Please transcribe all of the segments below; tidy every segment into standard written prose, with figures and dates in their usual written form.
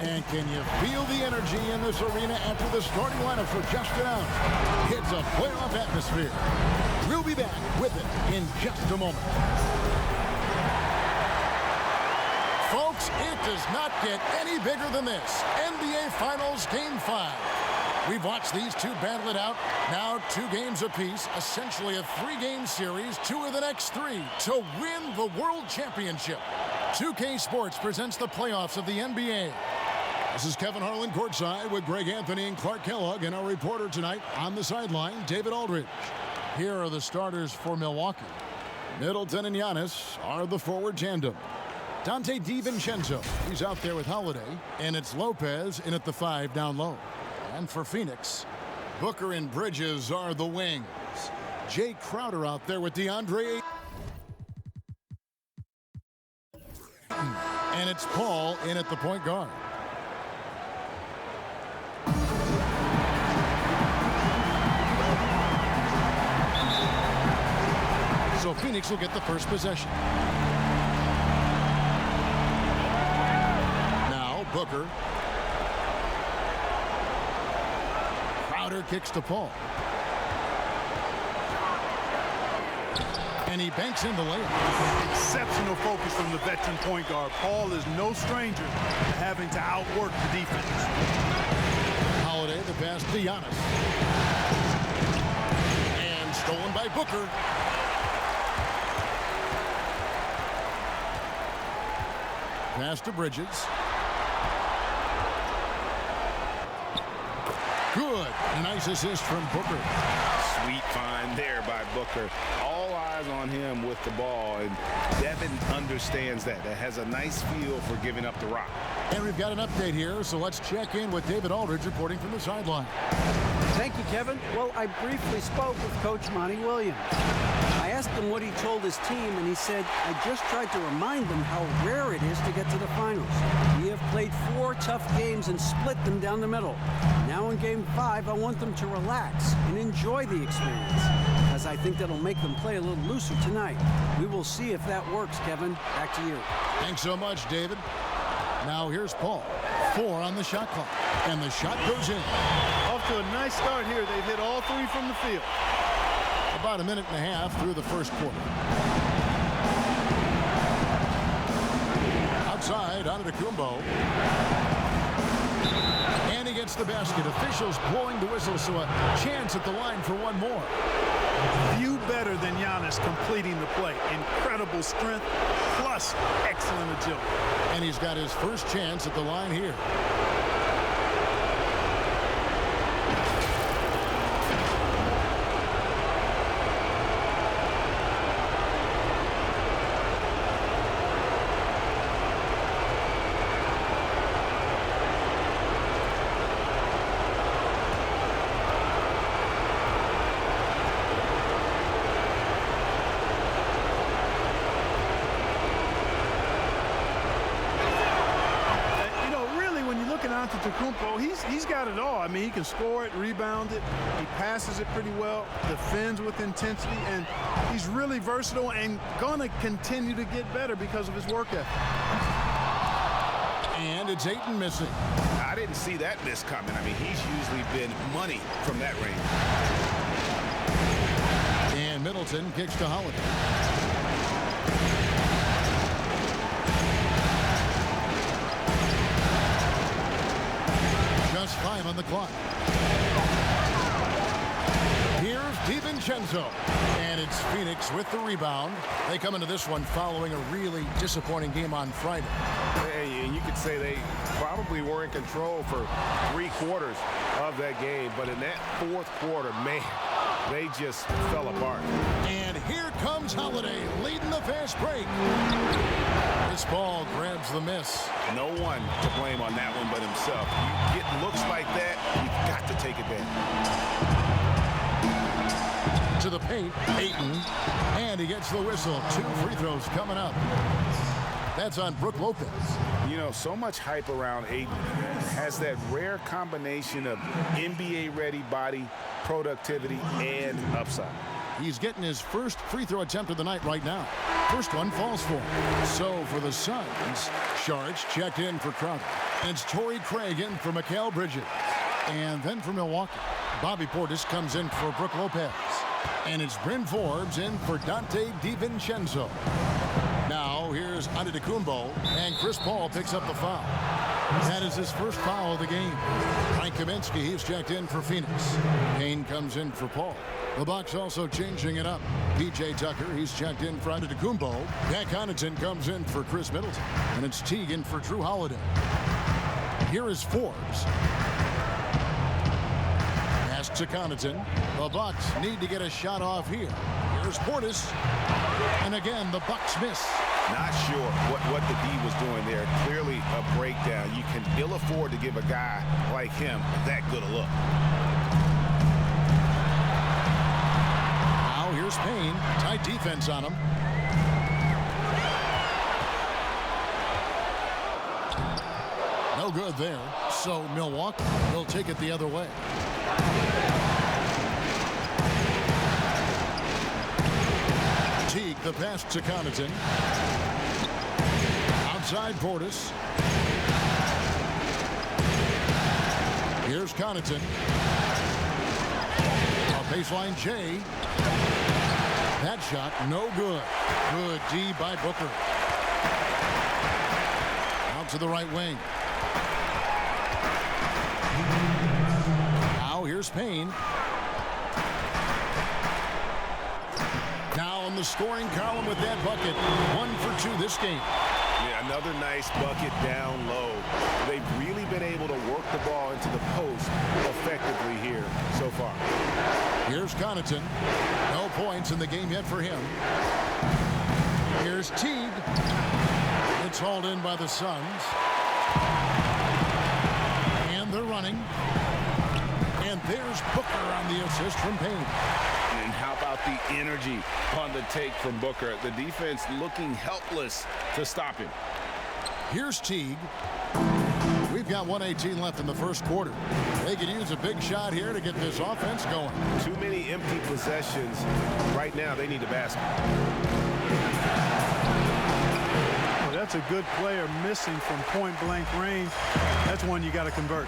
And can you feel the energy in this arena after the starting lineups were just announced? It's a playoff atmosphere. We'll be back with it in just a moment. Folks, it does not get any bigger than this. NBA Finals Game 5. We've watched these two battle it out. Now 2 games apiece, essentially a 3-game series, 2 of the next 3 to win the World Championship. 2K Sports presents the playoffs of the NBA. This is Kevin Harlan courtside with Greg Anthony and Clark Kellogg, and our reporter tonight on the sideline, David Aldridge. Here are the starters for Milwaukee. Middleton and Giannis are the forward tandem. Dante DiVincenzo, he's out there with Holiday, and it's Lopez in at the 5 down low. And for Phoenix, Booker and Bridges are the wings. Jay Crowder out there with DeAndre. And it's Paul in at the point guard. So Phoenix will get the first possession. Now Booker. Crowder kicks to Paul. And he banks in the layup. Exceptional focus from the veteran point guard. Paul is no stranger to having to outwork the defense. Holiday, the pass to Giannis. And stolen by Booker. Pass to Bridges. Good. Nice assist from Booker. Sweet find there by Booker. All eyes on him with the ball, and Devin understands that. That has a nice feel for giving up the rock. And we've got an update here, so let's check in with David Aldridge reporting from the sideline. Thank you, Kevin. Well, I briefly spoke with Coach Monty Williams. I asked him what he told his team, and he said, I just tried to remind them how rare it is to get to the finals. We have played 4 tough games and split them down the middle. Now in Game 5, I want them to relax and enjoy the experience, as I think that'll make them play a little looser tonight. We will see if that works, Kevin. Back to you. Thanks so much, David. Now here's Paul. 4 on the shot clock, and the shot goes in. Off to a nice start here. They've hit all 3 from the field. About a minute and a half through the first quarter. Outside, Antetokounmpo. And he gets the basket. Officials blowing the whistle, so a chance at the line for one more. Few better than Giannis completing the play. Incredible strength, plus excellent agility. And he's got his first chance at the line here. Antetokounmpo, he's got it all. I mean, he can score it, rebound it, he passes it pretty well, defends with intensity, and he's really versatile and going to continue to get better because of his work ethic. And it's Ayton missing. I didn't see that miss coming. I mean, he's usually been money from that range. And Middleton kicks to Holiday. Just 5 on the clock. Here's DiVincenzo. And it's Phoenix with the rebound. They come into this one following a really disappointing game on Friday. Hey, and you could say they probably were in control for 3 quarters of that game. But in that 4th quarter, man, they just fell apart. And here comes Holiday leading the fast break. This ball grabs the miss. No one to blame on that one but himself. You get looks like that, you've got to take advantage. To the paint, Ayton, and he gets the whistle. 2 free throws coming up. That's on Brook Lopez. You know, so much hype around Ayton. Has that rare combination of NBA-ready body, productivity, and upside. He's getting his first free throw attempt of the night right now. First one falls for him. So for the Suns, Sharge checked in for Crowder. And it's Torrey Craig in for Mikal Bridges. And then for Milwaukee, Bobby Portis comes in for Brook Lopez. And it's Bryn Forbes in for Dante DiVincenzo. Now here's Antetokounmpo, and Chris Paul picks up the foul. That is his first foul of the game. Frank Kaminsky, he's checked in for Phoenix. Payne comes in for Paul. The Bucks also changing it up. P.J. Tucker, he's checked in for Antetokounmpo. Pat Connaughton comes in for Chris Middleton. And it's Teague in for Drew Holiday. Here is Forbes. Pass to Connaughton. The Bucks need to get a shot off here. Here's Portis. And again, the Bucks miss. Not sure what the D was doing there. Clearly a breakdown. You can ill afford to give a guy like him that good a look. Now here's Payne. Tight defense on him. No good there. So Milwaukee will take it the other way. Teague, the pass to Connaughton. Outside Portis. Here's Connaughton. A baseline J. That shot no good. Good D by Booker. Out to the right wing. Now here's Payne. Now in the scoring column with that bucket. 1 for 2 this game. Yeah, another nice bucket down low. They've really been able to work the ball into the post effectively here so far. Here's Connaughton. No points in the game yet for him. Here's Teague. It's hauled in by the Suns. And they're running. And there's Booker on the assist from Payne. And how about the energy on the take from Booker? The defense looking helpless to stop him. Here's Teague. We've got 1:18 left in the first quarter. They could use a big shot here to get this offense going. Too many empty possessions. Right now, they need a basket. Well, that's a good player missing from point-blank range. That's one you got to convert.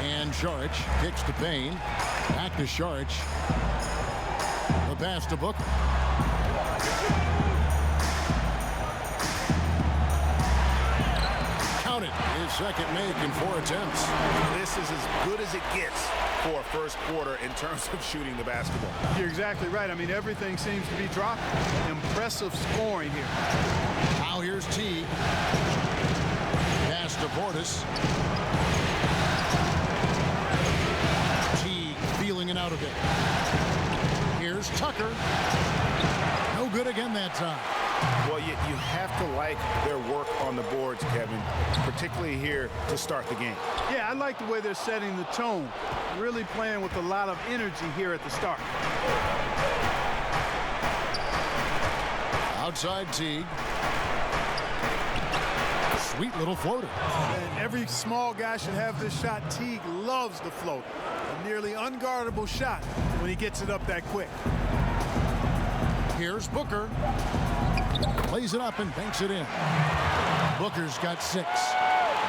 And Saric kicks to Payne. Back to Saric. The pass to Booker. Count it. His second make in 4 attempts. This is as good as it gets for a first quarter in terms of shooting the basketball. You're exactly right. I mean, everything seems to be dropping. Impressive scoring here. Now here's Teague. Pass to Portis. Teague feeling it out of it. Here's Tucker. No good again that time. Well, you have to like their work on the boards, Kevin, particularly here to start the game. Yeah, I like the way they're setting the tone. Really playing with a lot of energy here at the start. Outside Teague. Sweet little floater. And every small guy should have this shot. Teague loves the floater. A nearly unguardable shot when he gets it up that quick. Here's Booker. Plays it up and banks it in. Booker's got 6.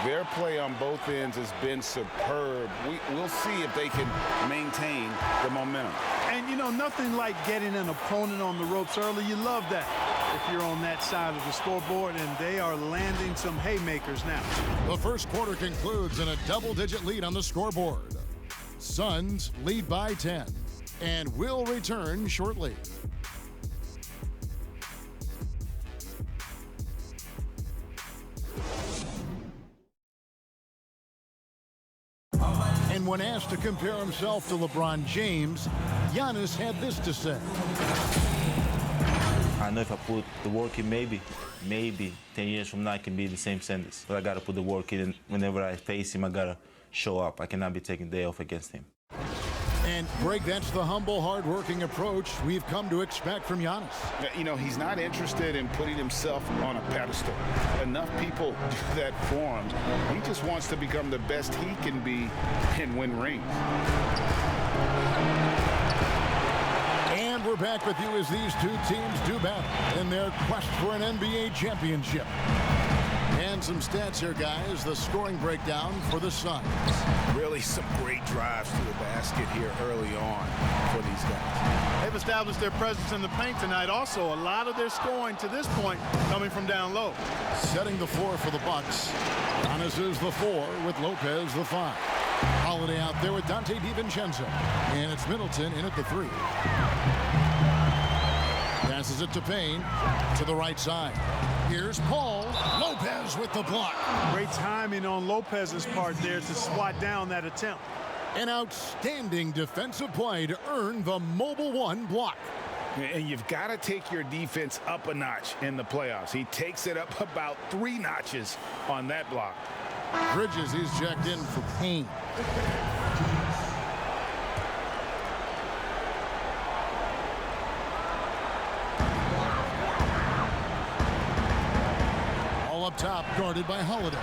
Their play on both ends has been superb. We'll see if they can maintain the momentum. And, you know, nothing like getting an opponent on the ropes early. You love that if you're on that side of the scoreboard, and they are landing some haymakers now. The first quarter concludes in a double-digit lead on the scoreboard. Suns lead by 10 and will return shortly. And when asked to compare himself to LeBron James, Giannis had this to say. I know if I put the work in, maybe 10 years from now I can be the same Sanders. But I got to put the work in, and whenever I face him, I got to show up. I cannot be taking the day off against him. And, Greg, that's the humble, hard-working approach we've come to expect from Giannis. You know, he's not interested in putting himself on a pedestal. Enough people do that for him. He just wants to become the best he can be and win rings. And back with you as these two teams do battle in their quest for an NBA championship. And some stats here, guys. The scoring breakdown for the Suns. Really some great drives to the basket here early on for these guys. They've established their presence in the paint tonight. Also, a lot of their scoring to this point coming from down low. Setting the floor for the Bucks. Giannis is the 4 with Lopez the 5. Holiday out there with Dante DiVincenzo. And it's Middleton in at the 3. Passes it to Payne to the right side. Here's Paul. Lopez with the block. Great timing on Lopez's part there to swat down that attempt. An outstanding defensive play to earn the Mobile One block. And you've got to take your defense up a notch in the playoffs. He takes it up about 3 notches on that block. Bridges, he's checked in for Payne. All up top, guarded by Holiday.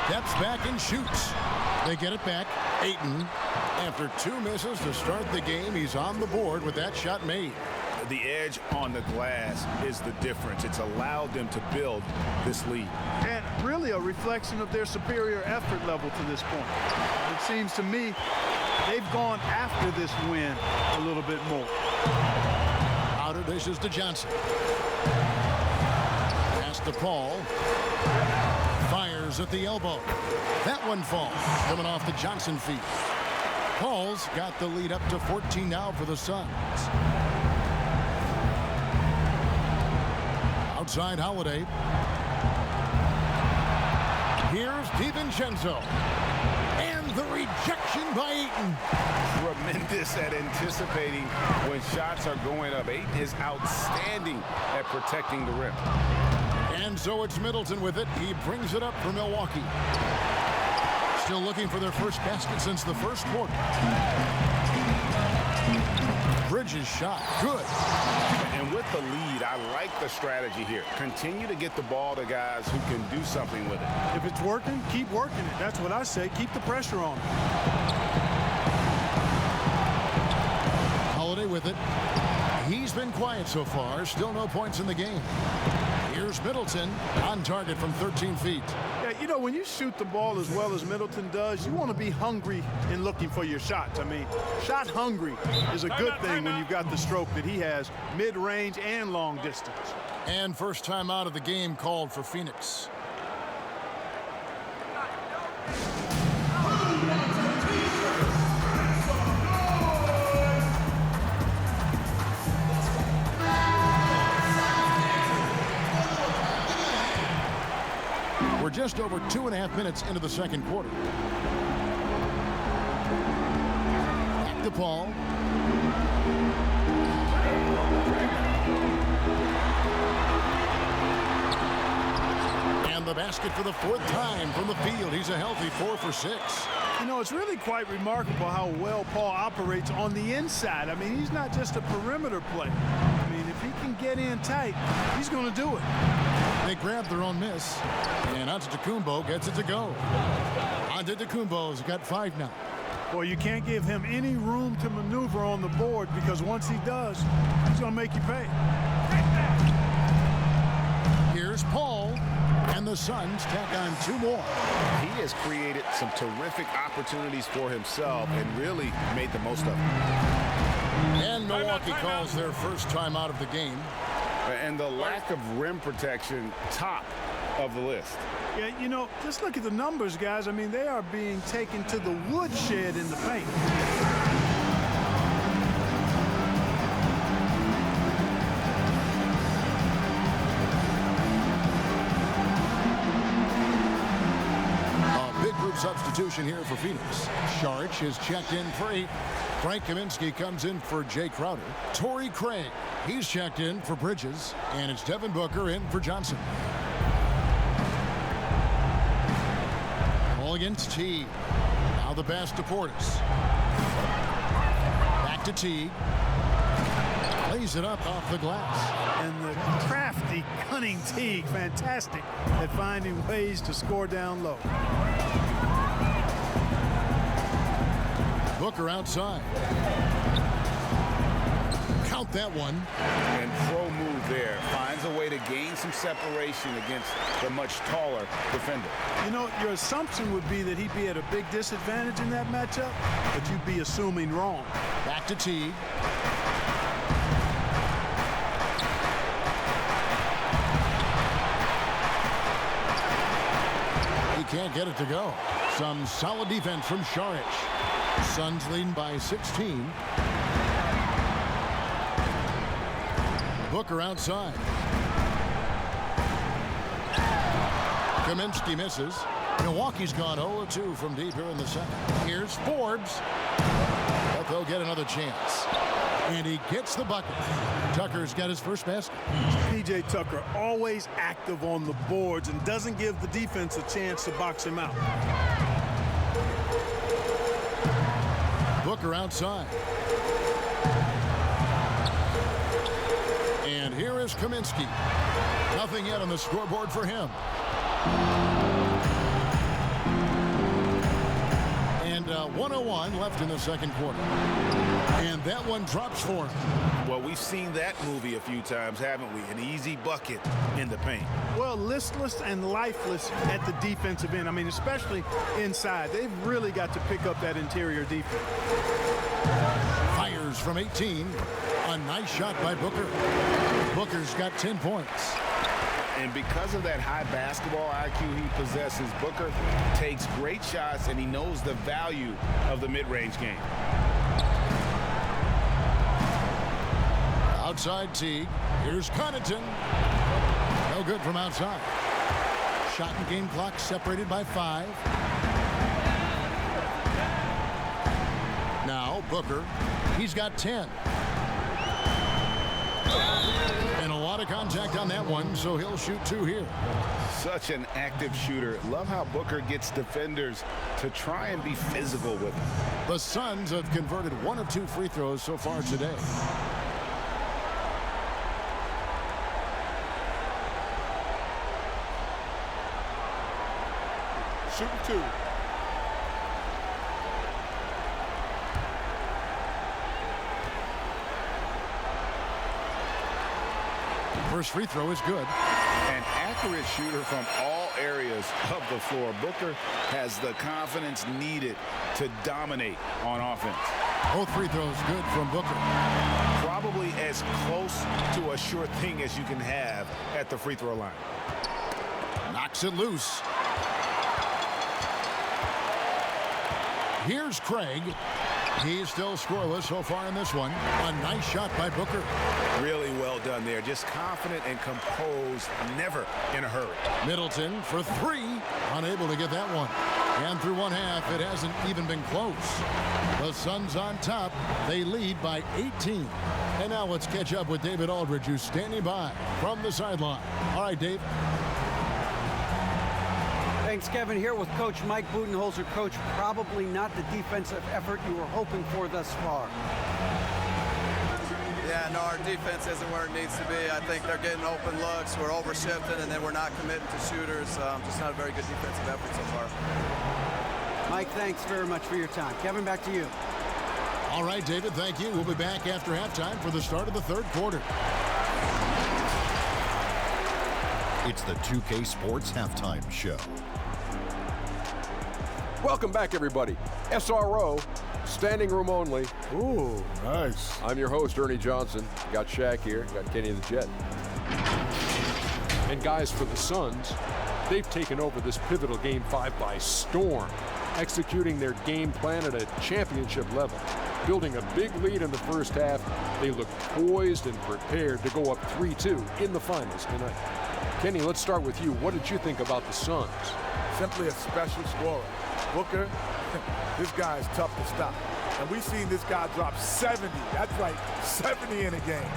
Steps back and shoots. They get it back. Ayton, after 2 misses to start the game, he's on the board with that shot made. The edge on the glass is the difference. It's allowed them to build this lead. And really a reflection of their superior effort level to this point. It seems to me they've gone after this win a little bit more. Outer dishes to Johnson. Pass to Paul. Fires at the elbow. That one falls. Coming off the Johnson feet. Paul's got the lead up to 14 now for the Suns. Outside Holiday. Here's DiVincenzo. And the rejection by Ayton. Tremendous at anticipating when shots are going up. Ayton is outstanding at protecting the rim. And so it's Middleton with it. He brings it up for Milwaukee. Still looking for their first basket since the first quarter. Bridges shot. Good. And with the lead, I like the strategy here. Continue to get the ball to guys who can do something with it. If it's working, keep working it. That's what I say. Keep the pressure on. Holiday with it. He's been quiet so far. Still no points in the game. Here's Middleton on target from 13 feet. Yeah, you know, when you shoot the ball as well as Middleton does, you want to be hungry in looking for your shots. I mean, shot hungry is a good thing when you've got the stroke that he has, mid-range and long distance. And first time out of the game called for Phoenix. We're just over 2.5 minutes into the second quarter. Back to Paul. And the basket for the 4th time from the field. He's a healthy 4 for 6. You know, it's really quite remarkable how well Paul operates on the inside. I mean, he's not just a perimeter player. I mean, if he can get in tight, he's going to do it. They grab their own miss. And Antetokounmpo gets it to go. Antetokounmpo's got 5 now. Well, you can't give him any room to maneuver on the board because once he does, he's going to make you pay. Here's Paul. And the Suns tack on 2 more. He has created some terrific opportunities for himself and really made the most of them. And Milwaukee calls their first time out of the game. And the lack of rim protection, top of the list. Yeah, you know, just look at the numbers, guys. I mean, they are being taken to the woodshed in the paint. Substitution here for Phoenix. Saric is checked in for 8. Frank Kaminsky comes in for Jay Crowder. Torrey Craig, he's checked in for Bridges. And it's Devin Booker in for Johnson. Ball against Teague. Now the pass to Portis. Back to Teague. Lays it up off the glass. And the crafty, cunning Teague, fantastic at finding ways to score down low. Booker outside. Count that one. And pro move there. Finds a way to gain some separation against the much taller defender. You know, your assumption would be that he'd be at a big disadvantage in that matchup, but you'd be assuming wrong. Back to Teague. He can't get it to go. Some solid defense from Saric. Suns leading by 16. Booker outside. Kaminsky misses. Milwaukee's gone 0-2 from deep here in the second. Here's Forbes. But they'll get another chance. And he gets the bucket. Tucker's got his first basket. P.J. Tucker always active on the boards and doesn't give the defense a chance to box him out. Booker outside. And here is Kaminsky. Nothing yet on the scoreboard for him. And 1:01 left in the second quarter. And that one drops for him. Well, we've seen that movie a few times, haven't we? An easy bucket in the paint. Well, listless and lifeless at the defensive end. I mean, especially inside. They've really got to pick up that interior defense. Fires from 18. A nice shot by Booker. Booker's got 10 points. And because of that high basketball IQ he possesses, Booker takes great shots, and he knows the value of the mid-range game. Outside Teague. Here's Connaughton. No good from outside. Shot and game clock separated by 5. Now Booker. He's got 10. And a lot of contact on that one, so he'll shoot 2 here. Such an active shooter. Love how Booker gets defenders to try and be physical with him. The Suns have converted 1 of 2 free throws so far today. Shooting 2. First free throw is good. An accurate shooter from all areas of the floor. Booker has the confidence needed to dominate on offense. Both free throws good from Booker. Probably as close to a sure thing as you can have at the free throw line. Knocks it loose. Here's Craig. He's still scoreless so far in this one. A nice shot by Booker. Really well done there. Just confident and composed, never in a hurry. Middleton for 3. Unable to get that one. And through one half, it hasn't even been close. The Suns on top. They lead by 18. And now let's catch up with David Aldridge, who's standing by from the sideline. All right, Dave. Thanks, Kevin. Here with Coach Mike Budenholzer. Coach, probably not the defensive effort you were hoping for thus far. Yeah, no, our defense isn't where it needs to be. I think they're getting open looks. We're overshifting, and then we're not committing to shooters. Just not a very good defensive effort so far. Mike, thanks very much for your time. Kevin, back to you. All right, David, thank you. We'll be back after halftime for the start of the third quarter. It's the 2K Sports Halftime Show. Welcome back, everybody. SRO, standing room only. Ooh, nice. I'm your host, Ernie Johnson. Got Shaq here, got Kenny the Jet. And guys, for the Suns, they've taken over this pivotal Game 5 by storm, executing their game plan at a championship level. Building a big lead in the first half, they look poised and prepared to go up 3-2 in the finals tonight. Kenny, let's start with you. What did you think about the Suns? Simply a special scorer. Booker, this guy is tough to stop. And we've seen this guy drop 70. That's right, 70 in a game.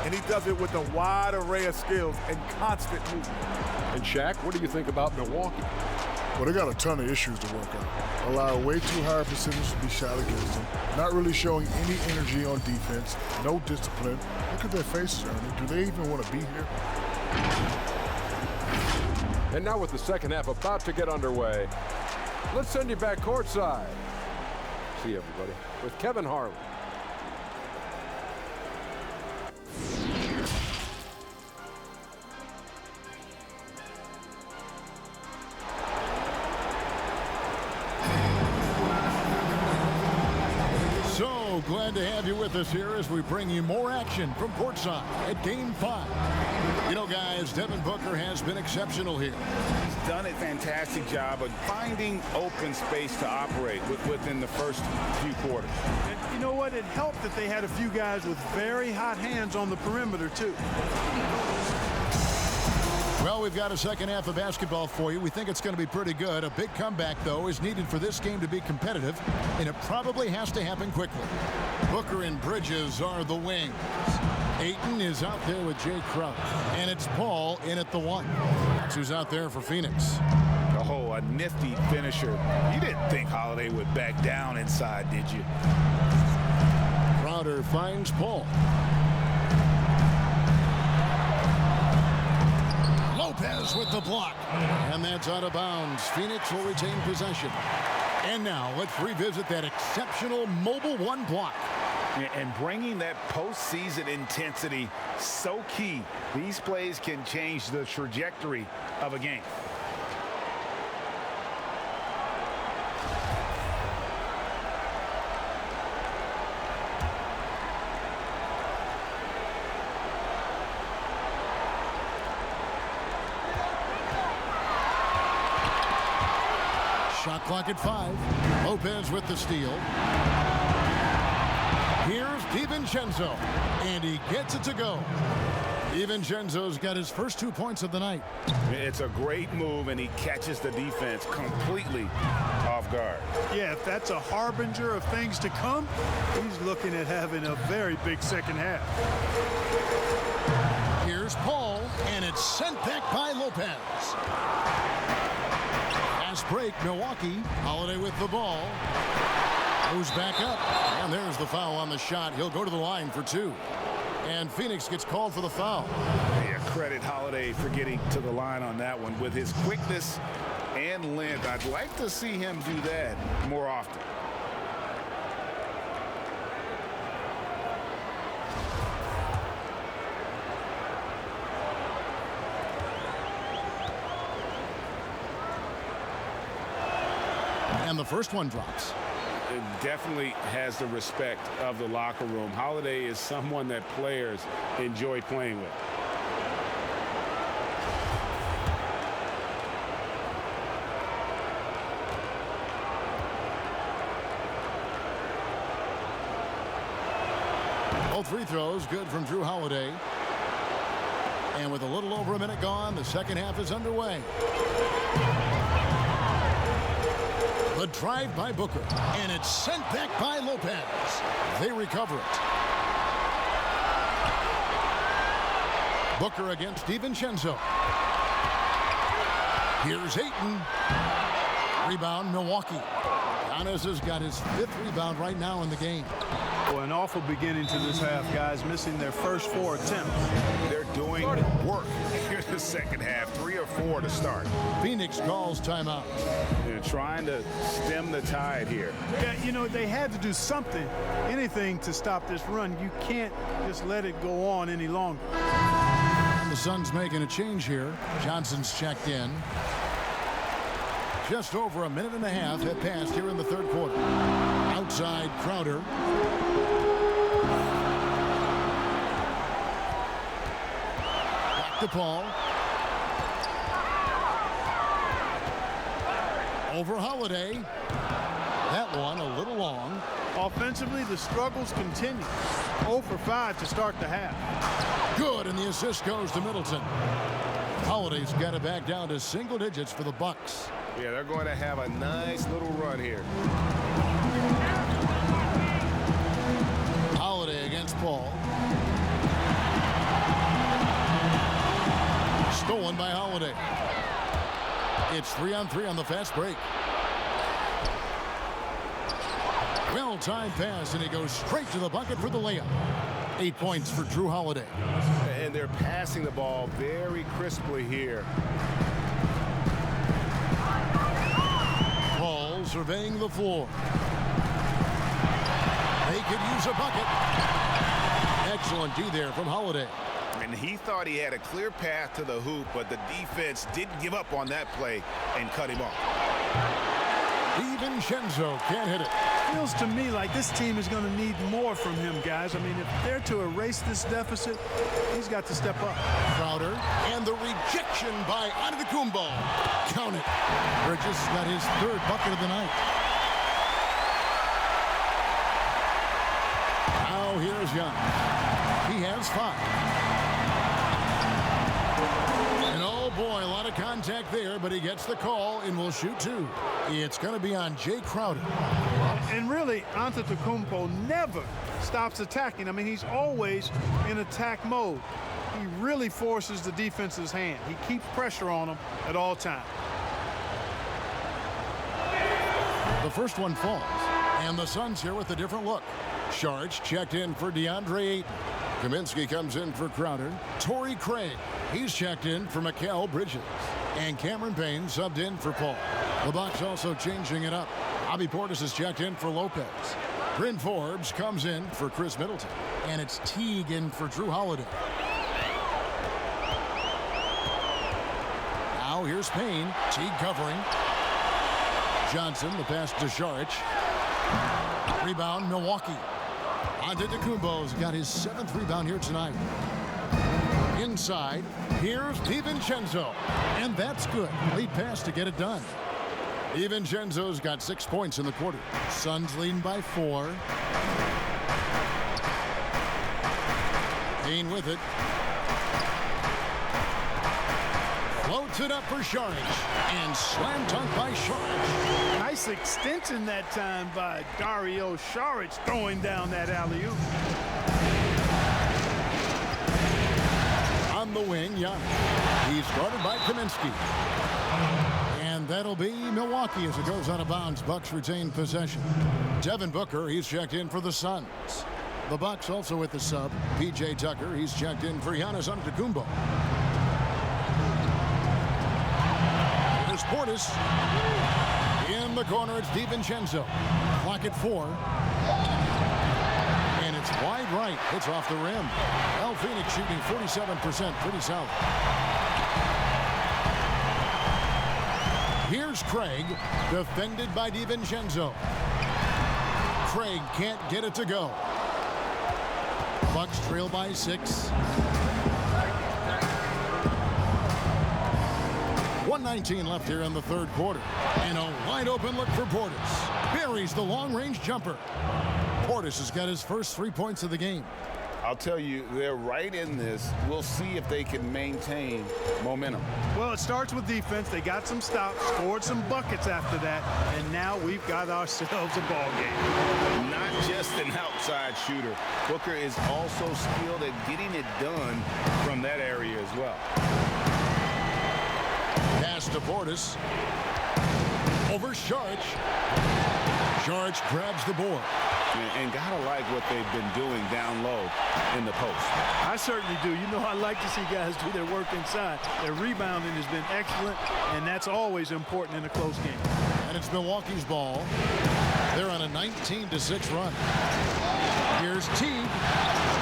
And he does it with a wide array of skills and constant movement. And Shaq, what do you think about Milwaukee? Well, they got a ton of issues to work out. Allow way too high percentage to be shot against them. Not really showing any energy on defense. No discipline. Look at their faces, Ernie. Do they even want to be here? And now with the second half about to get underway, let's send you back courtside. See you, everybody, with Kevin Harlan. glad to have you with us here as we bring you more action from courtside at Game 5. You know, guys, Devin Booker has been exceptional here. He's done a fantastic job of finding open space to operate within the first few quarters. And you know what? It helped that they had a few guys with very hot hands on the perimeter, too. Well, we've got a second half of basketball for you. We think it's going to be pretty good. A big comeback, though, is needed for this game to be competitive, and it probably has to happen quickly. Booker and Bridges are the wings. Ayton is out there with Jay Crowder, and it's Paul in at the 1. That's who's out there for Phoenix. Oh, a nifty finisher. You didn't think Holiday would back down inside, did you? Crowder finds Paul. Lopez with the block, and that's out of bounds. Phoenix will retain possession. And now let's revisit that exceptional mobile 1 block. And bringing that postseason intensity, so key. These plays can change the trajectory of a game. Shot clock at 5. Lopez with the steal. Here's DiVincenzo, and he gets it to go. DiVincenzo's got his first 2 points of the night. It's a great move, and he catches the defense completely off guard. Yeah, if that's a harbinger of things to come, he's looking at having a very big second half. Here's Paul, and it's sent back by Lopez. Fast break, Milwaukee. Holiday with the ball. Moves back up, and there's the foul on the shot. He'll go to the line for 2. And Phoenix gets called for the foul. Yeah, credit Holiday for getting to the line on that one. With his quickness and length, I'd like to see him do that more often. And the first one drops. It definitely has the respect of the locker room. Holiday is someone that players enjoy playing with. Both free throws good from Jrue Holiday. And with a little over a minute gone, the second half is underway. The drive by Booker, and it's sent back by Lopez. They recover it. Booker against DiVincenzo. Here's Ayton. Rebound, Milwaukee. Giannis has got his 5th rebound right now in the game. Well, an awful beginning to this half, guys, missing their first 4 attempts. They're doing work here in the second half, 3 or 4 to start. Phoenix calls timeout. They're trying to stem the tide here. Yeah, you know, they had to do something, anything to stop this run. You can't just let it go on any longer. And the Suns making a change here. Johnson's checked in. Just over a minute and a half have passed here in the third quarter. Outside, Crowder. Back to Paul. Over Holiday. That one a little long. Offensively, the struggles continue. 0 for 5 to start the half. Good, and the assist goes to Middleton. Holiday's got it back down to single digits for the Bucks. Yeah, they're going to have a nice little run here. Holiday against Paul. Stolen by Holiday. It's 3-on-3 on the fast break. Well-timed pass, and he goes straight to the bucket for the layup. 8 points for Jrue Holiday. And they're passing the ball very crisply here. Paul surveying the floor. They could use a bucket. Excellent D there from Holiday. And he thought he had a clear path to the hoop, but the defense didn't give up on that play and cut him off. DiVincenzo can't hit it. Feels to me like this team is going to need more from him, guys. I mean, if they're to erase this deficit, he's got to step up. Crowder, and the rejection by Antetokounmpo. Count it. Bridges got his third bucket of the night. Now here's Young. He has 5. And oh boy, a lot of contact there, but he gets the call and will shoot 2. It's going to be on Jay Crowder. And really, Antetokounmpo never stops attacking. I mean, he's always in attack mode. He really forces the defense's hand. He keeps pressure on them at all times. The first one falls, and the Suns here with a different look. Saric checked in for DeAndre Ayton. Kaminsky comes in for Crowder. Torrey Craig, he's checked in for Mikal Bridges. And Cameron Payne subbed in for Paul. The Bucks also changing it up. Bobby Portis is checked in for Lopez. Bryn Forbes comes in for Chris Middleton. And it's Teague in for Drew Holiday. Now here's Payne. Teague covering. Johnson, the pass to Saric. Rebound, Milwaukee. Antetokounmpo's got his 7th rebound here tonight. Inside, here's DiVincenzo. And that's good. Lead pass to get it done. DiVincenzo's got 6 points in the quarter. Suns leading by 4. Payne with it. Floats it up for Saric. And slam dunk by Saric. Nice extension that time by Dario Saric throwing down that alley-oop. On the wing, Young. He's guarded by Kaminsky. And that'll be Milwaukee as it goes out of bounds. Bucks retain possession. Devin Booker, he's checked in for the Suns. The Bucks also with the sub. P.J. Tucker, he's checked in for Giannis Antetokounmpo. There's Portis. In the corner, it's DiVincenzo. Clock at 4. And it's wide right. It's off the rim. El Phoenix shooting 47%. Pretty solid. Here's Craig, defended by DiVincenzo. Craig can't get it to go. Bucks trail by 6. 1:19 left here in the third quarter. And a wide open look for Portis. Buries the long-range jumper. Portis has got his first 3 points of the game. I'll tell you, they're right in this. We'll see if they can maintain momentum. Well, it starts with defense. They got some stops, scored some buckets after that, and now we've got ourselves a ball game. Not just an outside shooter. Booker is also skilled at getting it done from that area as well. Pass to Portis. Over Saric. Saric grabs the board. And gotta like what they've been doing down low in the post. I certainly do. You know, I like to see guys do their work inside. Their rebounding has been excellent, and that's always important in a close game. And it's Milwaukee's ball. They're on a 19-6 run. Here's Teague.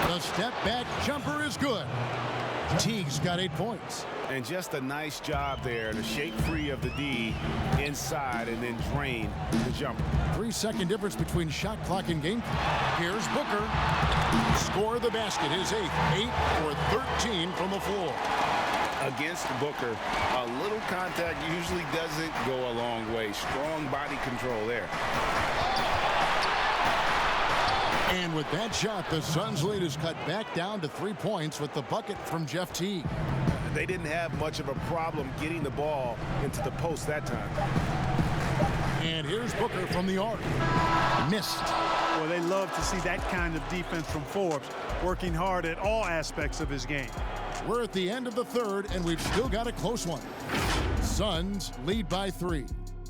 The step-back jumper is good. Teague's got 8 points. And just a nice job there to shake free of the D inside and then drain the jumper. 3-second difference between shot clock and game clock. Here's Booker. Score the basket. His 8th. 8 for 13 from the floor. Against Booker, a little contact usually doesn't go a long way. Strong body control there. And with that shot, the Suns' lead is cut back down to 3 points with the bucket from Jeff Teague. They didn't have much of a problem getting the ball into the post that time. And here's Booker from the arc. Missed. Well, they love to see that kind of defense from Forbes, working hard at all aspects of his game. We're at the end of the third, and we've still got a close one. Suns lead by 3.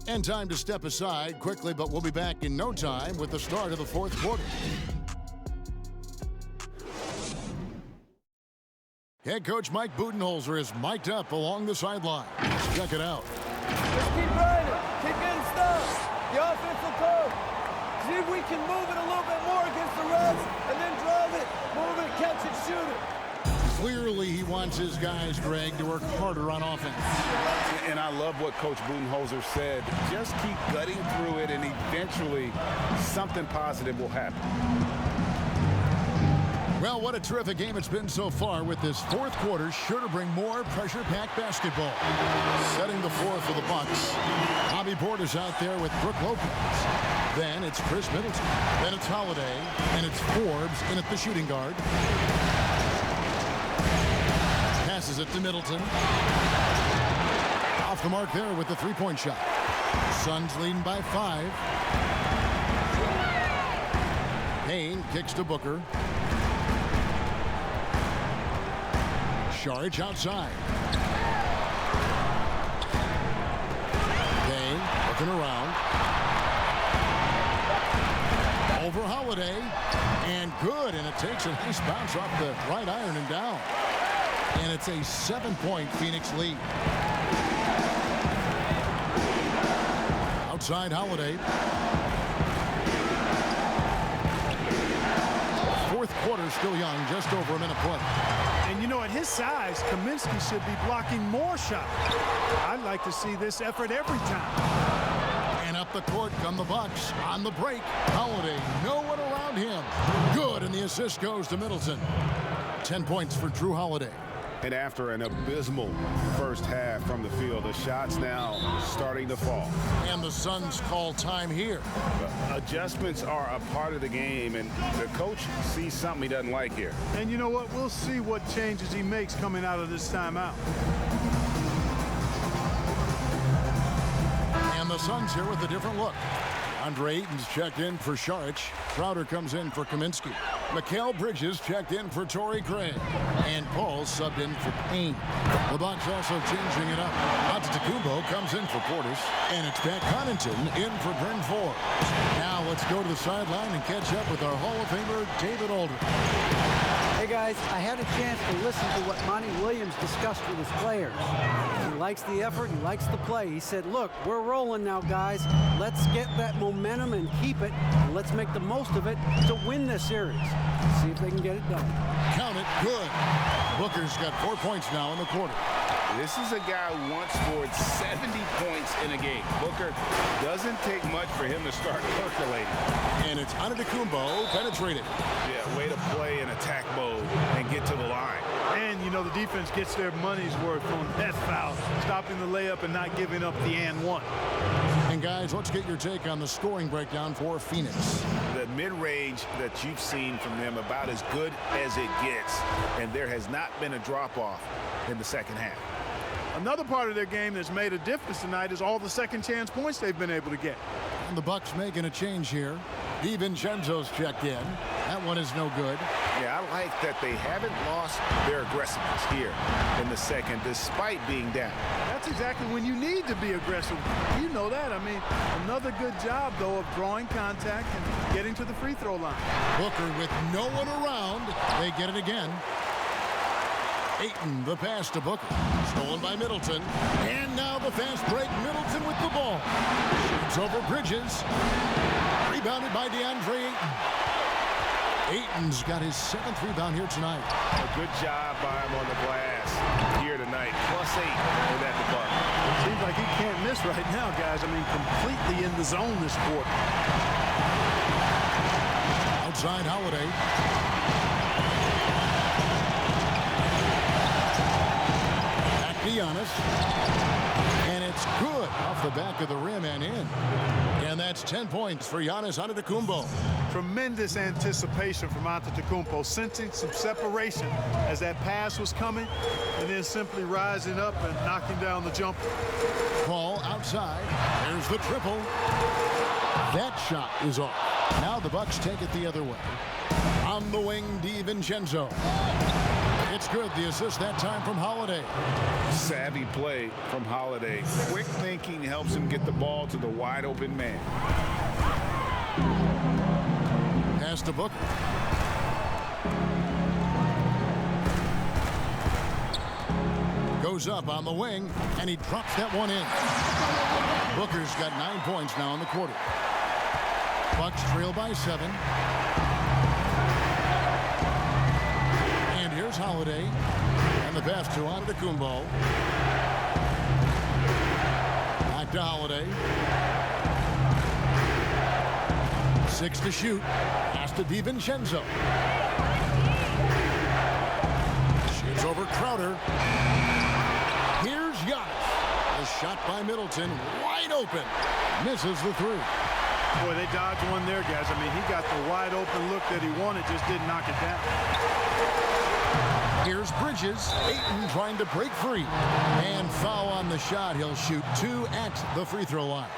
And time to step aside quickly, but we'll be back in no time with the start of the fourth quarter. Head coach Mike Budenholzer is mic'd up along the sideline. Let's check it out. Just keep running. Keep getting stops. The offensive code. See if we can move it a little bit more against the refs and then drive it, move it, catch it, shoot it. Clearly, he wants his guys, Greg, to work harder on offense. And I love what Coach Budenholzer said. Just keep gutting through it, and eventually something positive will happen. Well, what a terrific game it's been so far, with this fourth quarter sure to bring more pressure-packed basketball. Setting the floor for the Bucks. Bobby Porter's out there with Brook Lopez. Then it's Chris Middleton. Then it's Holiday. And it's Forbes in at the shooting guard. Passes it to Middleton. Off the mark there with the three-point shot. Suns leading by 5. Payne kicks to Booker. Saric outside. Payne looking around. Over Holiday. And good. And it takes a nice bounce off the right iron and down. And it's a 7-point Phoenix lead. Outside Holiday. Fourth quarter still young, just over a minute play. And you know, at his size, Kaminsky should be blocking more shots. I'd like to see this effort every time. And up the court come the Bucks on the break. Holiday, no one around him. Good, and the assist goes to Middleton. 10 points for Drew Holiday. And after an abysmal first half from the field, the shots now starting to fall. And the Suns call time here. Adjustments are a part of the game, and the coach sees something he doesn't like here. And you know what? We'll see what changes he makes coming out of this timeout. And the Suns here with a different look. Andre Ayton's checked in for Saric. Crowder comes in for Kaminsky. Mikal Bridges checked in for Torrey Craig. And Paul subbed in for Payne. The Bucks also changing it up. Antetokounmpo comes in for Portis. And it's Pat Connaughton in for Bryn Forbes. Now let's go to the sideline and catch up with our Hall of Famer, David Aldridge. Hey guys, I had a chance to listen to what Monty Williams discussed with his players. He likes the effort, he likes the play. He said, look, we're rolling now, guys. Let's get that momentum and keep it. And let's make the most of it to win this series. See if they can get it done. Count it, good. Booker's got 4 points now in the quarter. This is a guy who once scored 70 points in a game. Booker doesn't take much for him to start percolating. And it's Antetokounmpo penetrated. Yeah, way to play in attack mode and get to the line. And, you know, the defense gets their money's worth on that foul, stopping the layup and not giving up the and one. And, guys, let's get your take on the scoring breakdown for Phoenix. The mid-range that you've seen from them about as good as it gets, and there has not been a drop-off in the second half. Another part of their game that's made a difference tonight is all the second-chance points they've been able to get. And the Bucks making a change here. DiVincenzo's checked in. That one is no good. Yeah, I like that they haven't lost their aggressiveness here in the second, despite being down. That's exactly when you need to be aggressive. You know that. I mean, another good job, though, of drawing contact and getting to the free throw line. Booker with no one around. They get it again. Ayton, the pass to Booker. Stolen by Middleton. And now the fast break. Middleton with the ball. Shoots over Bridges. Rebounded by DeAndre Ayton. Ayton's got his 7th rebound here tonight. A good job by him on the glass here tonight. +8 for that department. Seems like he can't miss right now, guys. I mean, completely in the zone this quarter. Outside Holiday. Giannis, and it's good off the back of the rim and in. And that's 10 points for Giannis Antetokounmpo. Tremendous anticipation from Antetokounmpo, sensing some separation as that pass was coming, and then simply rising up and knocking down the jumper. Paul outside. There's the triple. That shot is off. Now the Bucks take it the other way. On the wing, DiVincenzo. It's good. The assist that time from Holiday. Savvy play from Holiday. Quick thinking helps him get the ball to the wide open man. Pass to Booker. Goes up on the wing, and he drops that one in. Booker's got 9 points now in the quarter. Bucks trail by 7. Here's Holiday. And the pass to Antetokounmpo. Back to Holiday. 6 to shoot. Pass to DiVincenzo. Shoots over Crowder. Here's Giannis. The shot by Middleton. Wide open. Misses the three. Boy, they dodged one there, guys. I mean, he got the wide open look that he wanted, just didn't knock it down. Here's Bridges. Ayton trying to break free. And foul on the shot. He'll shoot 2 at the free throw line.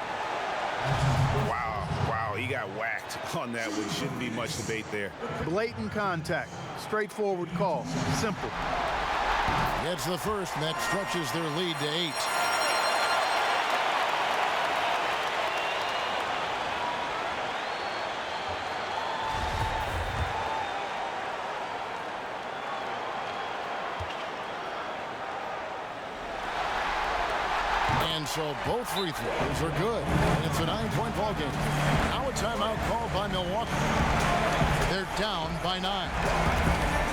Wow, he got whacked on that one. Shouldn't be much debate there. Blatant contact. Straightforward call. Simple. Gets the first, and that stretches their lead to 8. And so both free throws are good. And it's a 9-point ball game. Now a timeout called by Milwaukee. They're down by 9.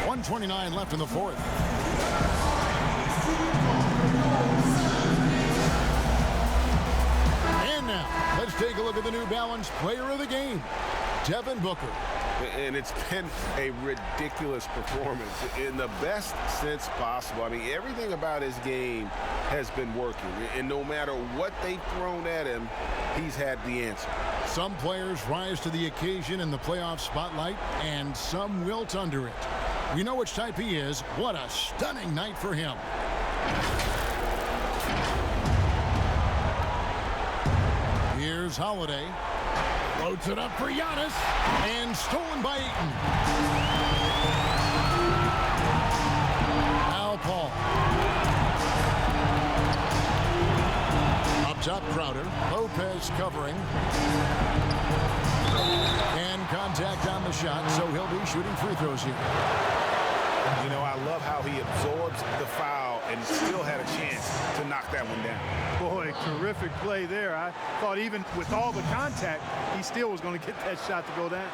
1:29 left in the fourth. And now, let's take a look at the New Balance player of the game, Devin Booker. And it's been a ridiculous performance in the best sense possible. I mean, everything about his game has been working. And no matter what they've thrown at him, he's had the answer. Some players rise to the occasion in the playoff spotlight, and some wilt under it. We know which type he is. What a stunning night for him. Here's Holiday. Loads it up for Giannis. And stolen by Ayton. Now Paul. Up top, Crowder. Lopez covering. And contact on the shot, so he'll be shooting free throws here. You know, I love how he absorbs the foul and still had a chance to knock that one down. Boy, terrific play there. I thought even with all the contact, he still was going to get that shot to go down.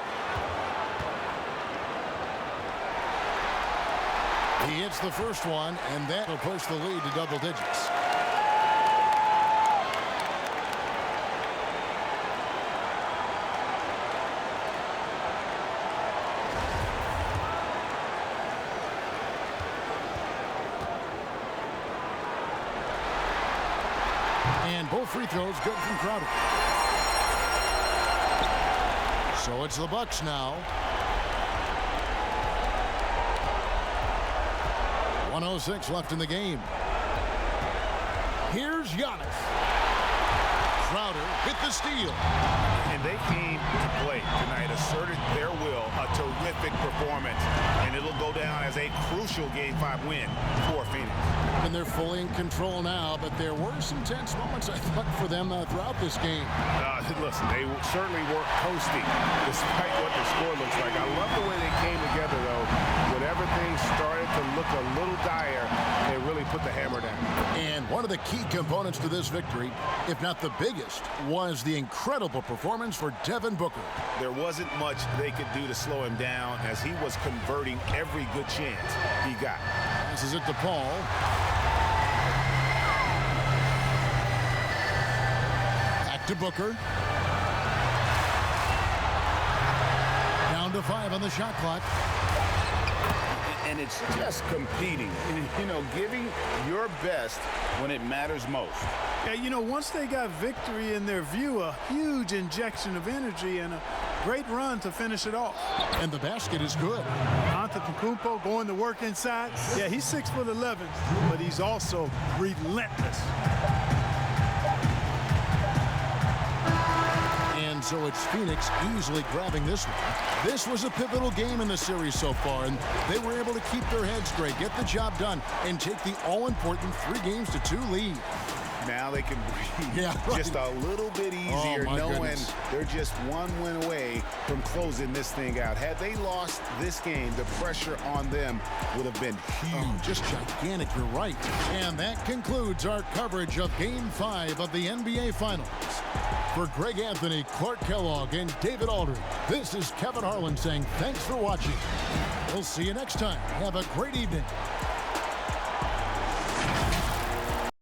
He hits the first one, and that will push the lead to double digits. And both free throws good from Crowder. So it's the Bucks now. 1:06 left in the game. Here's Giannis. Crowder hit the steal. And they came to play tonight, asserted their will, a terrific performance, and it'll go down as a crucial Game 5 win for Phoenix. And they're fully in control now, but there were some tense moments, I thought, for them throughout this game. Listen, they certainly weren't coasting, despite what the score looks like. I love the way they came together, though. Whenever things started to look a little dire, they really put the hammer down. And one of the key components to this victory, if not the biggest, was the incredible performance for Devin Booker. There wasn't much they could do to slow him down as he was converting every good chance he got. Passes it to Paul. Back to Booker. Down to 5 on the shot clock. And it's just competing, you know, giving your best when it matters most. Yeah, you know, once they got victory in their view, a huge injection of energy and a great run to finish it off. And the basket is good. Antetokounmpo going to work inside. Yeah, he's 6'11", but he's also relentless. And so it's Phoenix easily grabbing this one. This was a pivotal game in the series so far, and they were able to keep their heads straight, get the job done, and take the all-important 3-2 lead. Now they can breathe just a little bit easier, knowing they're just one win away from closing this thing out. Had they lost this game, the pressure on them would have been huge. Just gigantic, you're right. And that concludes our coverage of Game 5 of the NBA Finals. For Greg Anthony, Clark Kellogg, and David Aldridge, this is Kevin Harlan saying thanks for watching. We'll see you next time. Have a great evening.